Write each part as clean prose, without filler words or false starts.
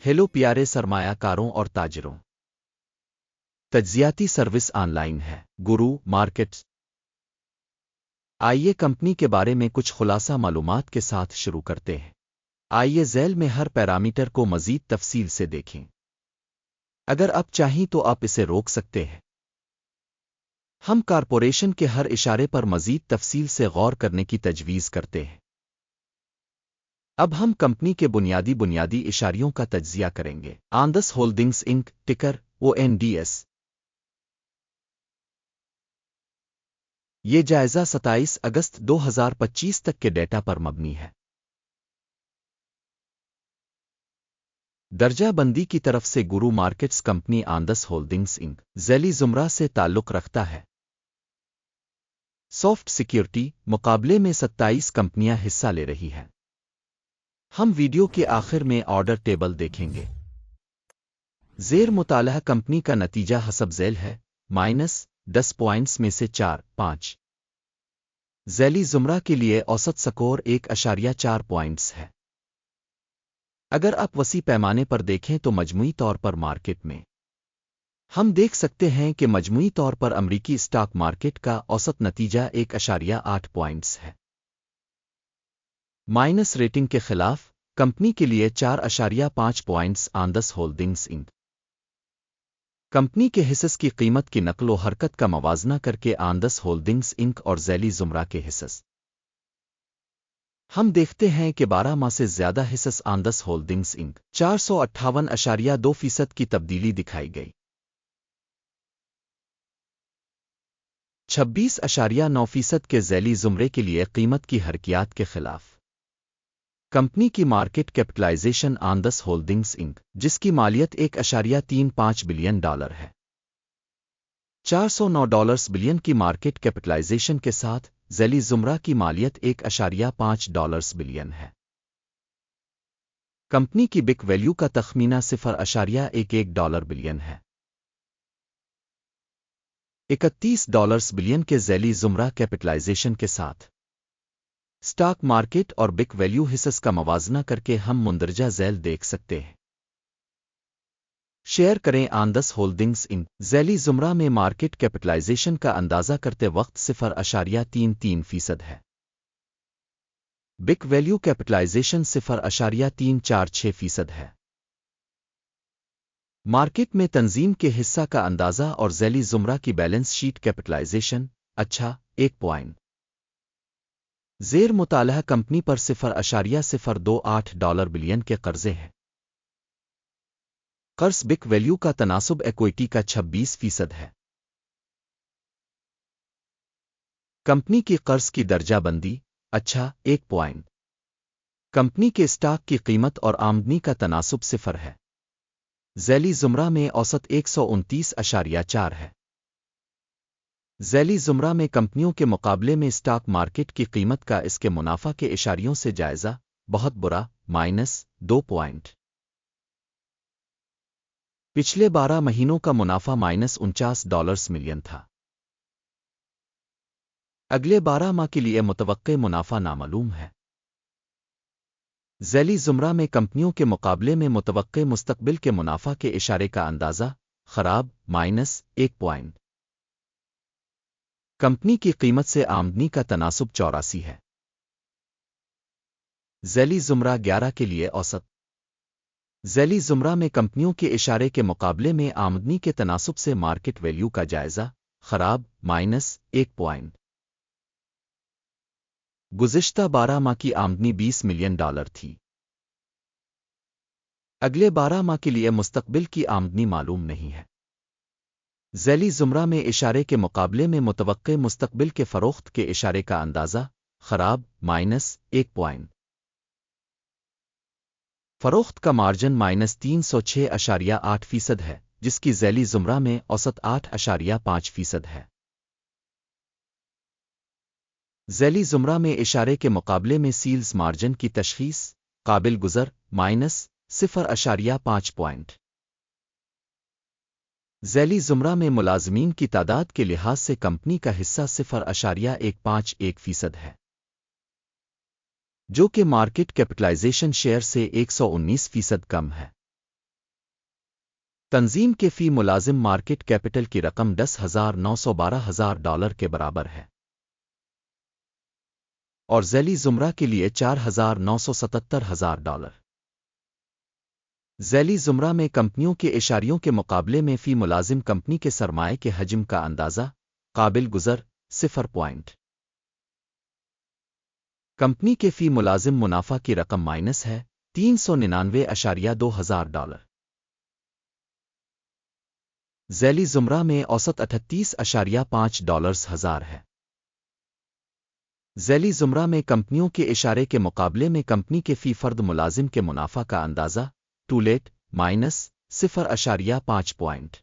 Hello پیارے سرمایہ کاروں اور تاجروں، تجزیاتی سروس آن لائن ہے گرو مارکیٹس۔ آئیے کمپنی کے بارے میں کچھ خلاصہ معلومات کے ساتھ شروع کرتے ہیں۔ آئیے ذیل میں ہر پیرامیٹر کو مزید تفصیل سے دیکھیں۔ اگر آپ چاہیں تو آپ اسے روک سکتے ہیں۔ ہم کارپوریشن کے ہر اشارے پر مزید تفصیل سے غور کرنے کی تجویز کرتے ہیں۔ اب ہم کمپنی کے بنیادی اشاریوں کا تجزیہ کریں گے۔ آندس ہولڈنگز انک، ٹکر ONDS۔ یہ جائزہ 27 اگست 2025 تک کے ڈیٹا پر مبنی ہے۔ درجہ بندی کی طرف سے گرو مارکیٹس کمپنی آندس ہولڈنگز انک ذیلی زمرہ سے تعلق رکھتا ہے۔ سافٹ سیکیورٹی مقابلے میں 27 کمپنیاں حصہ لے رہی ہیں۔ ہم ویڈیو کے آخر میں آرڈر ٹیبل دیکھیں گے۔ زیر مطالعہ کمپنی کا نتیجہ حسب ذیل ہے -10 پوائنٹس میں سے 4.5۔ ذیلی زمرہ کے لیے اوسط سکور 1.4 پوائنٹس ہے۔ اگر آپ وسیع پیمانے پر دیکھیں تو مجموعی طور پر مارکیٹ میں ہم دیکھ سکتے ہیں کہ مجموعی طور پر امریکی اسٹاک مارکیٹ کا اوسط نتیجہ 1.8 پوائنٹس ہے۔ مائنس ریٹنگ کے خلاف کمپنی کے لیے 4.5 پوائنٹس۔ آندس ہولڈنگز انک کمپنی کے حصص کی قیمت کی نقل و حرکت کا موازنہ کر کے آندس ہولڈنگز انک اور ذیلی زمرہ کے حصص ہم دیکھتے ہیں کہ 12 ماہ سے زیادہ حصص آندس ہولڈنگز انک 458.2% کی تبدیلی دکھائی گئی۔ 26.9% کے ذیلی زمرے کے لیے قیمت کی حرکیات کے خلاف کمپنی کی مارکیٹ کیپٹلائزیشن آندس ہولڈنگز انک جس کی مالیت $1.35 بلین ہے، $409 بلین کی مارکیٹ کیپٹلائزیشن کے ساتھ ذیلی زمرہ کی مالیت $1.5 بلین ہے۔ کمپنی کی بک ویلیو کا تخمینہ $0.11 بلین ہے۔ $31 بلین کے ذیلی زمرہ کیپٹلائزیشن کے ساتھ اسٹاک مارکیٹ اور بک ویلیو حصص کا موازنہ کر کے ہم مندرجہ ذیل دیکھ سکتے ہیں۔ شیئر کریں آندس ہولڈنگز انک ذیلی زمرہ میں مارکیٹ کیپٹلائزیشن کا اندازہ کرتے وقت 0.33% ہے۔ بک ویلیو کیپٹلائزیشن 0.346% ہے۔ مارکیٹ میں تنظیم کے حصہ کا اندازہ اور ذیلی زمرہ کی بیلنس شیٹ کیپٹلائزیشن 1 پوائنٹ۔ زیر مطالعہ کمپنی پر $0.028 بلین کے قرضے ہیں۔ قرض بک ویلیو کا تناسب ایکوئٹی کا 26% ہے۔ کمپنی کی قرض کی درجہ بندی 1 پوائنٹ۔ کمپنی کے اسٹاک کی قیمت اور آمدنی کا تناسب 0 ہے۔ ذیلی زمرہ میں اوسط 129.4 ہے۔ ذیلی زمرہ میں کمپنیوں کے مقابلے میں اسٹاک مارکیٹ کی قیمت کا اس کے منافع کے اشاریوں سے جائزہ بہت برا -2 پوائنٹ۔ پچھلے 12 مہینوں کا منافع $49 ملین تھا۔ اگلے 12 ماہ کے لیے متوقع منافع نامعلوم ہے۔ ذیلی زمرہ میں کمپنیوں کے مقابلے میں متوقع مستقبل کے منافع کے اشارے کا اندازہ خراب -1 پوائنٹ۔ کمپنی کی قیمت سے آمدنی کا تناسب 84 ہے۔ ذیلی زمرہ 11 کے لیے اوسط ذیلی زمرہ میں کمپنیوں کے اشارے کے مقابلے میں آمدنی کے تناسب سے مارکیٹ ویلیو کا جائزہ خراب -1 پوائنٹ۔ گزشتہ 12 ماہ کی آمدنی $20 ملین تھی۔ اگلے 12 ماہ کے لیے مستقبل کی آمدنی معلوم نہیں ہے۔ ذیلی زمرہ میں اشارے کے مقابلے میں متوقع مستقبل کے فروخت کے اشارے کا اندازہ خراب -1 پوائنٹ۔ فروخت کا مارجن -306.8% ہے جس کی ذیلی زمرہ میں اوسط 8.5% ہے۔ ذیلی زمرہ میں اشارے کے مقابلے میں سیلز مارجن کی تشخیص قابل گزر -0.5 پوائنٹ۔ ذیلی زمرہ میں ملازمین کی تعداد کے لحاظ سے کمپنی کا حصہ 0.151% ہے، جو کہ مارکیٹ کیپٹلائزیشن شیئر سے 119% کم ہے۔ تنظیم کے فی ملازم مارکیٹ کیپٹل کی رقم $10,912,000 کے برابر ہے اور ذیلی زمرہ کے لیے $4,977,000۔ ذیلی زمرہ میں کمپنیوں کے اشاریوں کے مقابلے میں فی ملازم کمپنی کے سرمائے کے حجم کا اندازہ قابل گزر 0 کمپنی کے فی ملازم منافع کی رقم مائنس ہے $399,200۔ ذیلی زمرہ میں اوسط $38.5 ہے۔ ذیلی زمرہ میں کمپنیوں کے اشارے کے مقابلے میں کمپنی کے فی فرد ملازم کے منافع کا اندازہ ٹولیٹ -0.5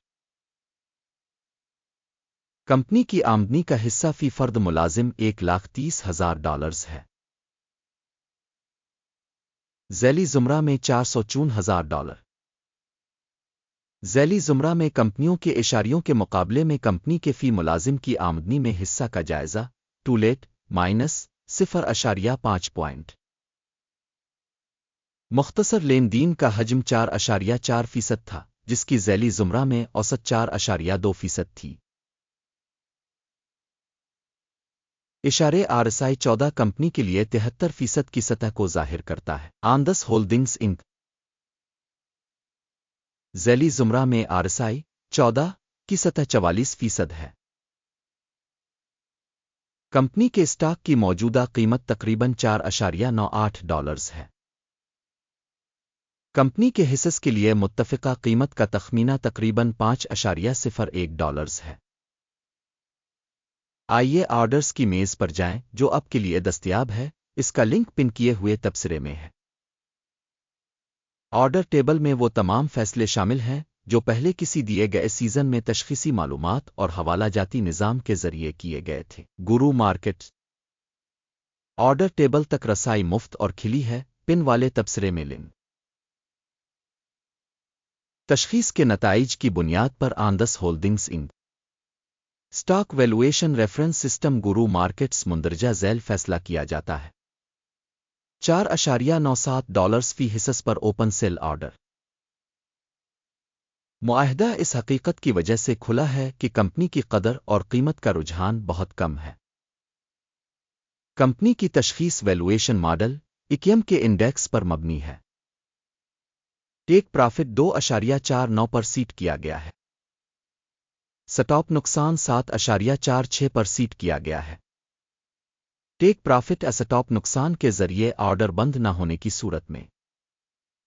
کمپنی کی آمدنی کا حصہ فی فرد ملازم $130,000 ہے۔ ذیلی زمرہ میں $454۔ ذیلی زمرہ میں کمپنیوں کے اشاریوں کے مقابلے میں کمپنی کے فی ملازم کی آمدنی میں حصہ کا جائزہ ٹولیٹ -0.5 مختصر لین دین کا حجم 4.4% تھا، جس کی ذیلی زمرہ میں اوسط 4.2% تھی۔ اشارے RSI 14 کمپنی کے لیے 73% کی سطح کو ظاہر کرتا ہے۔ آندس ہولڈنگز انک ذیلی زمرہ میں RSI 14 کی سطح 44% ہے۔ کمپنی کے اسٹاک کی موجودہ قیمت تقریباً $4.98 ہے۔ کمپنی کے حصص کے لیے متفقہ قیمت کا تخمینہ تقریباً $5.01 ہے۔ آئیے آرڈرز کی میز پر جائیں جو اب کے لیے دستیاب ہے، اس کا لنک پن کیے ہوئے تبصرے میں ہے۔ آرڈر ٹیبل میں وہ تمام فیصلے شامل ہیں جو پہلے کسی دیے گئے سیزن میں تشخیصی معلومات اور حوالہ جاتی نظام کے ذریعے کیے گئے تھے۔ گورو مارکیٹ آرڈر ٹیبل تک رسائی مفت اور کھلی ہے، پن والے تبصرے میں لنک۔ تشخیص کے نتائج کی بنیاد پر آندس ہولڈنگز انک اسٹاک ویلویشن ریفرنس سسٹم گورو مارکیٹس مندرجہ ذیل فیصلہ کیا جاتا ہے۔ $4.97 فی حصص پر اوپن سیل آرڈر۔ معاہدہ اس حقیقت کی وجہ سے کھلا ہے کہ کمپنی کی قدر اور قیمت کا رجحان بہت کم ہے۔ کمپنی کی تشخیص ویلویشن ماڈل ایکیم کے انڈیکس پر مبنی ہے۔ ٹیک پرافٹ 2.49 پر سیٹ کیا گیا ہے۔ سٹاپ نقصان 7.46 پر سیٹ کیا گیا ہے۔ ٹیک پرافٹ اسٹاپ نقصان کے ذریعے آرڈر بند نہ ہونے کی صورت میں۔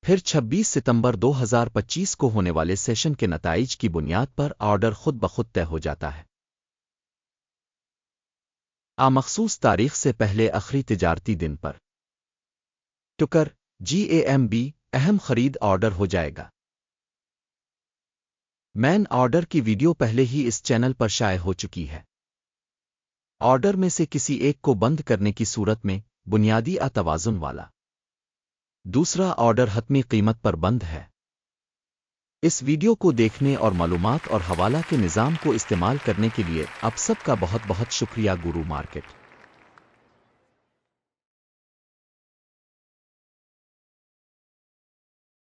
پھر 26 ستمبر 2025 کو ہونے والے سیشن کے نتائج کی بنیاد پر آرڈر خود بخود طے ہو جاتا ہے۔ مخصوص تاریخ سے پہلے آخری تجارتی دن پر ٹکر GAMB اہم خرید آرڈر ہو جائے گا۔ مین آرڈر کی ویڈیو پہلے ہی اس چینل پر شائع ہو چکی ہے۔ آرڈر میں سے کسی ایک کو بند کرنے کی صورت میں بنیادی توازن والا دوسرا آرڈر حتمی قیمت پر بند ہے۔ اس ویڈیو کو دیکھنے اور معلومات اور حوالہ کے نظام کو استعمال کرنے کے لیے آپ سب کا بہت بہت شکریہ۔ گورو مارکیٹ